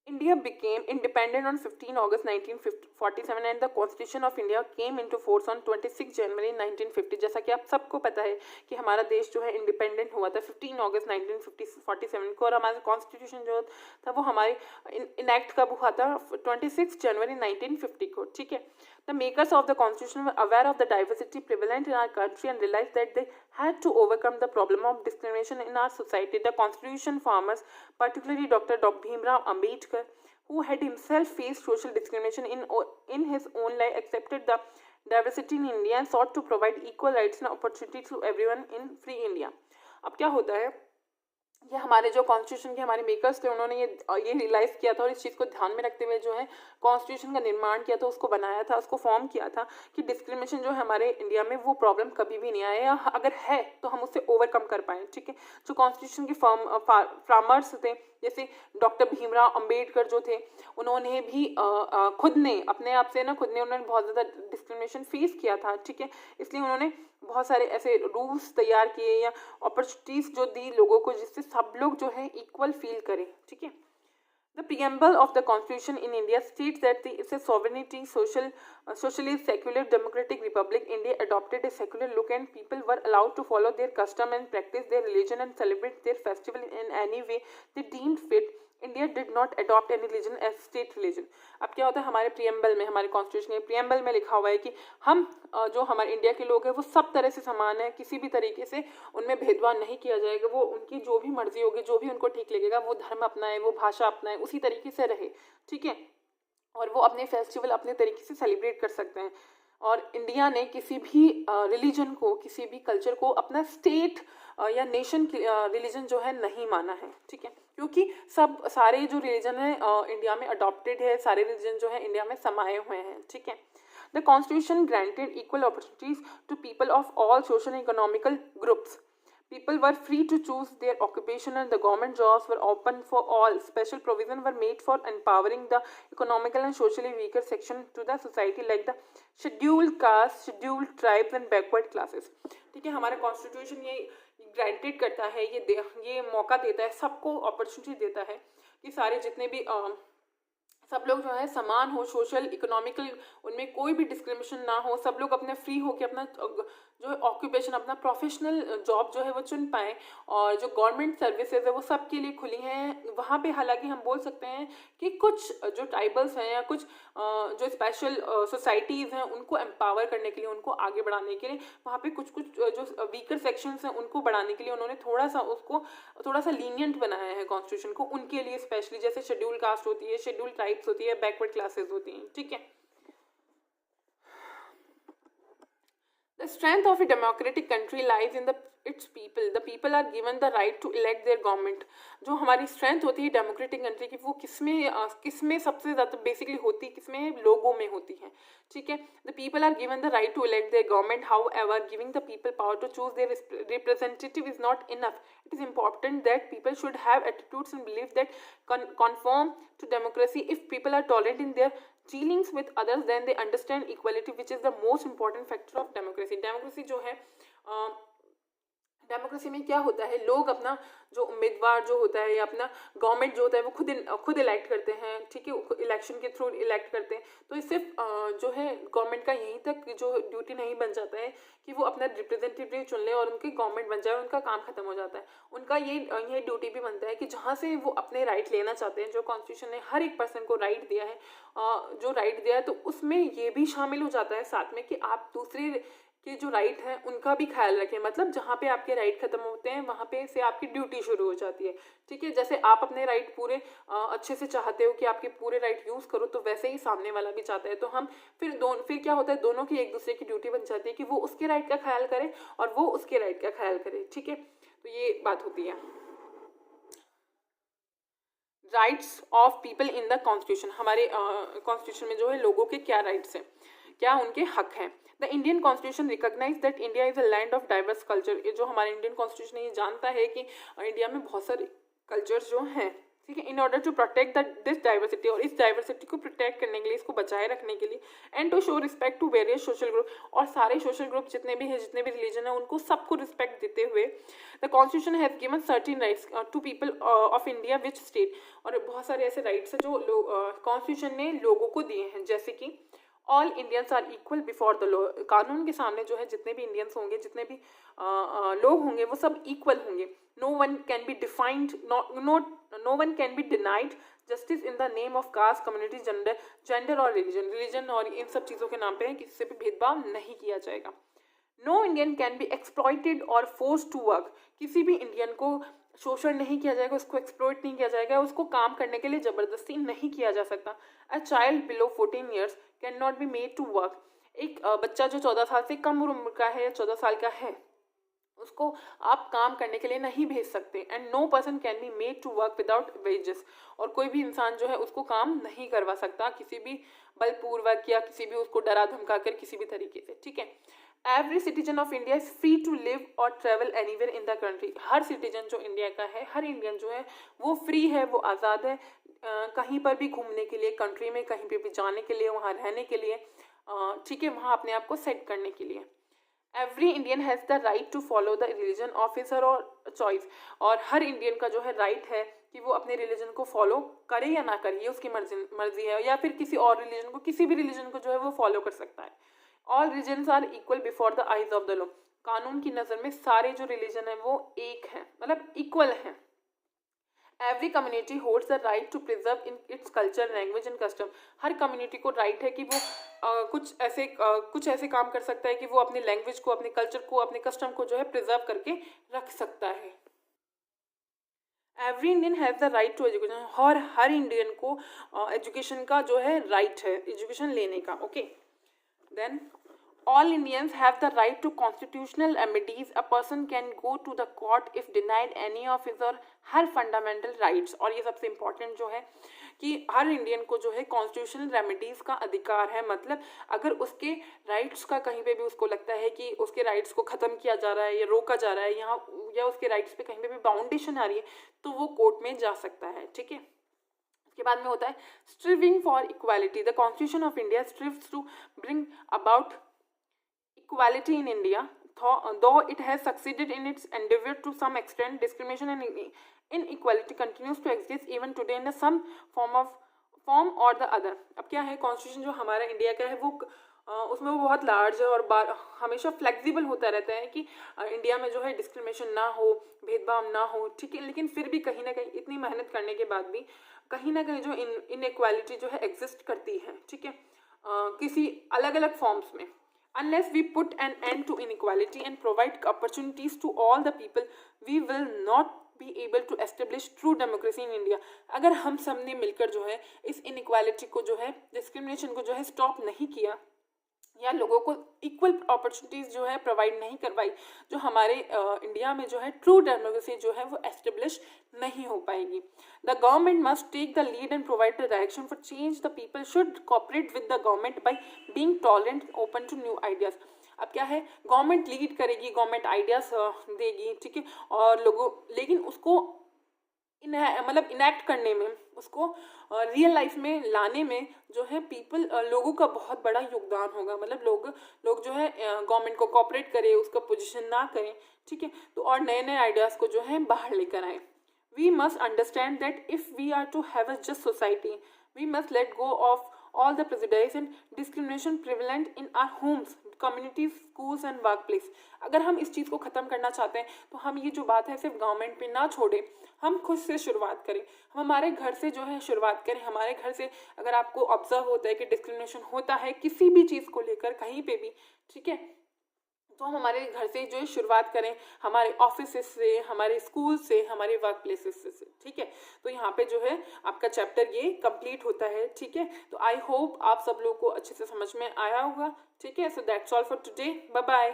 India became independent on 15 August 1947 and the Constitution of India came into force on 26 January 1950। जैसा कि आप सबको पता है कि हमारा देश जो है इंडिपेंडेंट हुआ था 15 अगस्त 1947 को, और हमारा कॉन्स्टिट्यूशन जो था वो हमारे इनैक्ट कब हुआ था 26 जनवरी 1950 को, ठीक है। The makers of the constitution were aware of the diversity prevalent in our country and realized that they had to overcome the problem of discrimination in our society. The constitution farmers, particularly Dr. Bhimrao Ambedkar, who had himself faced social discrimination in his own life, accepted the diversity in India and sought to provide equal rights and opportunities to everyone in free India. अब क्या होता है, ये हमारे जो constitution के हमारे makers थे उन्होंने ये रियलाइज़ किया था और इस चीज़ को ध्यान में रखते हुए जो है कॉन्स्टिट्यूशन का निर्माण किया था, उसको बनाया था, उसको फॉर्म किया था कि डिस्क्रिमिनेशन जो है हमारे इंडिया में वो प्रॉब्लम कभी भी नहीं आए, या अगर है तो हम उससे ओवरकम कर पाएँ, ठीक है। जो कॉन्स्टिट्यूशन के फार्मर्स थे जैसे डॉक्टर भीमराव अंबेडकर जो थे, उन्होंने भी खुद ने अपने आप से उन्होंने बहुत ज़्यादा डिस्क्रिमिनेशन फेस किया था, ठीक है। इसलिए उन्होंने बहुत सारे ऐसे रूल्स तैयार किए या अपॉर्चुनिटीज़ जो दी लोगों को जिससे सब लोग जो है इक्वल फील करें, ठीक है। The preamble of the Constitution in India states that it's a sovereignty, socialist, secular, democratic republic. India adopted a secular look and people were allowed to follow their custom and practice their religion and celebrate their festival in any way they deemed fit. India did not adopt any religion as state religion. अब क्या होता है हमारे preamble में, हमारे constitution के preamble में लिखा हुआ है कि हम जो हमारे इंडिया के लोग हैं वो सब तरह से समान है, किसी भी तरीके से उनमें भेदभाव नहीं किया जाएगा, वो उनकी जो भी मर्जी होगी, जो भी उनको ठीक लगेगा, वो धर्म अपनाए, वो भाषा अपनाए, उसी तरीके से रहे, ठीक है। और वो अपने फेस्टिवल अपने तरीके से सेलिब्रेट कर सकते हैं। और इंडिया ने किसी भी रिलीजन को, किसी भी कल्चर को अपना स्टेट या नेशन रिलीजन जो है नहीं माना है, ठीक है, क्योंकि सारे जो रिलीजन है इंडिया में अडॉप्टेड है, सारे रिलीजन जो है इंडिया में समाये हुए हैं, ठीक है। The Constitution granted equal opportunities to people of all social and economical groups. People were free to choose their occupation and the government jobs were open for all. Special provisions were made for empowering the economical and socially weaker section to the society like the scheduled castes, scheduled tribes and backward classes. ठीक है, हमारा constitution ये granted करता है, ये मौका देता है, सबको अपॉर्चुनिटी देता है कि सारे जितने भी सब लोग जो है समान हो, सोशल इकोनॉमिकल उनमें कोई भी डिस्क्रिमिनेशन ना हो, सब लोग अपने फ्री हो के अपना जो ऑक्यूपेशन, अपना प्रोफेशनल जॉब जो है वो चुन पाएँ। और जो गवर्नमेंट सर्विसेज है वो सबके लिए खुली हैं। वहाँ पे हालांकि हम बोल सकते हैं कि कुछ जो ट्राइबल्स हैं या कुछ जो स्पेशल सोसाइटीज़ हैं उनको एम्पावर करने के लिए, उनको आगे बढ़ाने के लिए, वहाँ पे कुछ जो वीकर सेक्शंस हैं उनको बढ़ाने के लिए उन्होंने थोड़ा सा लीनियंट बनाया है कॉन्स्टिट्यूशन को, उनके लिए स्पेशली, जैसे शेड्यूल कास्ट होती है, शेड्यूल ट्राइब्स होती है, बैकवर्ड क्लासेस होती हैं, ठीक है। The strength of a democratic country lies in its people. The people are given the right to elect their government. जो हमारी स्ट्रेंथ होती है डेमोक्रेटिक कंट्री की, वो किसमें सबसे ज़्यादा बेसिकली होती है, किसमें लोगों में होती है, ठीक है। The people are given the right to elect their government. However, giving the people power to choose their representative is not enough. It is important that people should have attitudes and beliefs that conform to democracy. If people are tolerant in their dealings with others, then they understand equality, which is the most important factor of democracy. Democracy जो है, democracy में क्या होता है, लोग अपना जो उम्मीदवार जो होता है या अपना गवर्नमेंट जो होता है वो खुद इलेक्ट करते हैं, ठीक है, इलेक्शन के थ्रू इलेक्ट करते हैं। तो इससे जो है गवर्नमेंट का यहीं तक जो ड्यूटी नहीं बन जाता है कि वो अपना रिप्रेजेंटेटिव चुन ले और उनकी गवर्नमेंट बन जाए, उनका काम खत्म हो जाता है। उनका ये ड्यूटी भी बनता है कि जहाँ से वो अपने राइट लेना चाहते हैं, जो कॉन्स्टिट्यूशन ने हर एक पर्सन को राइट दिया है, जो राइट दिया है, तो उसमें ये भी शामिल हो जाता है साथ में कि आप दूसरे के जो राइट हैं उनका भी ख्याल रखें। मतलब जहाँ पे आपके राइट खत्म होते हैं वहाँ पे से आपकी ड्यूटी शुरू हो जाती है, ठीक है। जैसे आप अपने राइट पूरे अच्छे से चाहते हो कि आपके पूरे राइट यूज़ करो, तो वैसे ही सामने वाला भी चाहता है। तो हम फिर क्या होता है, दोनों की एक दूसरे की ड्यूटी बन जाती है कि वो उसके राइट का ख्याल करे और वो उसके राइट का ख्याल करे, ठीक है। तो ये बात होती है। Rights of people in the constitution, हमारे कॉन्स्टिट्यूशन में जो है लोगों के क्या राइट्स हैं, क्या उनके हक हैं। The Indian constitution recognise that India is a land of diverse culture. ये जो हमारे इंडियन कॉन्स्टिट्यूशन ये जानता है कि इंडिया में बहुत सारे कल्चर्स जो हैं, ठीक है, in order to protect this diversity, और इस डाइवर्सिटी को प्रोटेक्ट करने के लिए, इसको बचाए रखने के लिए, and to show respect to various social group, और सारे सोशल ग्रुप जितने भी हैं, जितने भी रिलीजन है, उनको सबको रिस्पेक्ट देते हुए the constitution has given certain rights to people of India which state, और बहुत सारे ऐसे राइट्स हैं जो कॉन्स्टिट्यूशन ने लोगों को दिए हैं, जैसे कि all Indians are equal before the law, कानून के सामने जो है जितने भी इंडियंस होंगे, जितने भी लोग होंगे, वो सब इक्वल होंगे. No one can be defined, no one can be denied justice in the name of caste, community, gender और रिलीजन और इन सब चीज़ों के नाम पे किसी से भी भेदभाव नहीं किया जाएगा. No Indian can be exploited और फोर्स टू वर्क, किसी भी इंडियन को शोषण नहीं किया जाएगा, उसको एक्सप्लॉइट नहीं किया जाएगा, उसको काम करने के लिए ज़बरदस्ती नहीं किया जा सकता. A child below 14 years can not be made to work, एक बच्चा जो 14 साल से कम उम्र का है, 14 साल का है, उसको आप काम करने के लिए नहीं भेज सकते. And no person can be made to work without wages, और कोई भी इंसान जो है उसको काम नहीं करवा सकता किसी भी बलपूर्वक या किसी भी उसको डरा धमका कर किसी भी तरीके से. ठीक है, every citizen of India is free to live और travel anywhere in the country, हर सिटीजन जो इंडिया का है, हर इंडियन जो है वो फ्री है, वो आज़ाद है कहीं पर भी घूमने के लिए, कंट्री में कहीं पर भी जाने के लिए, वहाँ रहने के लिए, ठीक है, वहाँ अपने आप को सेट करने के लिए. Every Indian has the right to follow the religion of his और चॉइस, और हर इंडियन का जो है राइट है कि वो अपने रिलीजन को फॉलो करे या ना करे, ये उसकी मर्जी है, या फिर किसी और रिलीजन को, किसी भी रिलीजन को जो है वो फॉलो कर सकता है. All religions are equal before the eyes of the law, कानून की नज़र में सारे जो रिलीजन है वो एक हैं, मतलब इक्वल हैं. Every community holds the right to preserve in its culture, language and custom, हर कम्युनिटी को राइट है कि वो कुछ ऐसे काम कर सकता है कि वो अपनी लैंग्वेज को, अपने कल्चर को, अपने कस्टम को जो है प्रिजर्व करके रख सकता है. Every Indian has the right to education, और हर इंडियन को एजुकेशन का जो है राइट है, एजुकेशन लेने का. Okay, then all Indians have the right to constitutional remedies. A person can go to the court if denied any of his और हर फंडामेंटल राइट्स, और ये सबसे इम्पॉर्टेंट जो है कि हर इंडियन को जो है कॉन्स्टिट्यूशनल रेमेडीज़ का अधिकार है. मतलब अगर उसके राइट्स का कहीं पे भी उसको लगता है कि उसके राइट्स को ख़त्म किया जा रहा है या रोका जा रहा है यहाँ, या उसके राइट्स पे कहीं पे भी बाउंडेशन आ रही है, तो वो कोर्ट में जा सकता है. ठीक है, उसके बाद में होता है striving for equality. The constitution of India strives to bring about equality in India, though it has succeeded in its endeavor to some extent, discrimination and inequality continues to exist even today in some form or the other. अब क्या है, constitution जो हमारा India का है वो उसमें वो बहुत लार्ज है और हमेशा फ्लेक्सिबल होता रहता है कि इंडिया में जो है डिस्क्रिमिनेशन ना हो, भेदभाव ना हो. ठीक है, लेकिन फिर भी कहीं ना कहीं इतनी मेहनत करने के बाद भी कहीं ना कहीं जो इनइक्वालिटी जो है एग्जिस्ट करती है. ठीक है, किसी अलग अलग फॉर्म्स में. Unless we put an end to inequality and provide opportunities to all the people, we will not be able to establish true democracy in India. अगर हम सब ने मिलकर जो है इस inequality को जो है, डिस्क्रिमिनेशन को जो है स्टॉप नहीं किया, या लोगों को इक्वल अपॉर्चुनिटीज़ जो है प्रोवाइड नहीं करवाई, जो हमारे इंडिया में जो है ट्रू डेमोक्रेसी जो है वो एस्टेब्लिश नहीं हो पाएगी. The government must take the lead and provide the direction for change. The people should cooperate with the government by being tolerant, open to new ideas. अब क्या है, गवर्नमेंट लीड करेगी, गवर्नमेंट आइडियाज़ देगी. ठीक है, और लोगों, लेकिन उसको मतलब इनैक्ट करने में, उसको रियल लाइफ में लाने में जो है लोगों का बहुत बड़ा योगदान होगा. मतलब लोग जो है गवर्नमेंट को कोऑपरेट करें, उसका पोजीशन ना करें. ठीक है, तो और नए नए आइडियाज़ को जो है बाहर लेकर आए. We must understand that if we are to have a just society, we must let go of all the prejudice and discrimination prevalent in our homes, communities, schools and workplace. अगर हम इस चीज़ को ख़त्म करना चाहते हैं तो हम ये जो बात है सिर्फ गवर्नमेंट पे ना छोड़ें, हम खुद से शुरुआत करें. हम हमारे घर से जो है शुरुआत करें. हमारे घर से अगर आपको ऑब्जर्व होता है कि डिस्क्रिमिनेशन होता है किसी भी चीज़ को लेकर कहीं पे भी, ठीक है, तो हम हमारे घर से जो है शुरुआत करें, हमारे ऑफिस से, हमारे स्कूल से, हमारे वर्क प्लेसेस से. ठीक है, तो यहाँ पे जो है आपका चैप्टर ये कंप्लीट होता है. ठीक है, तो आई होप आप सब लोगों को अच्छे से समझ में आया होगा. ठीक है, so that's all for today. Bye bye.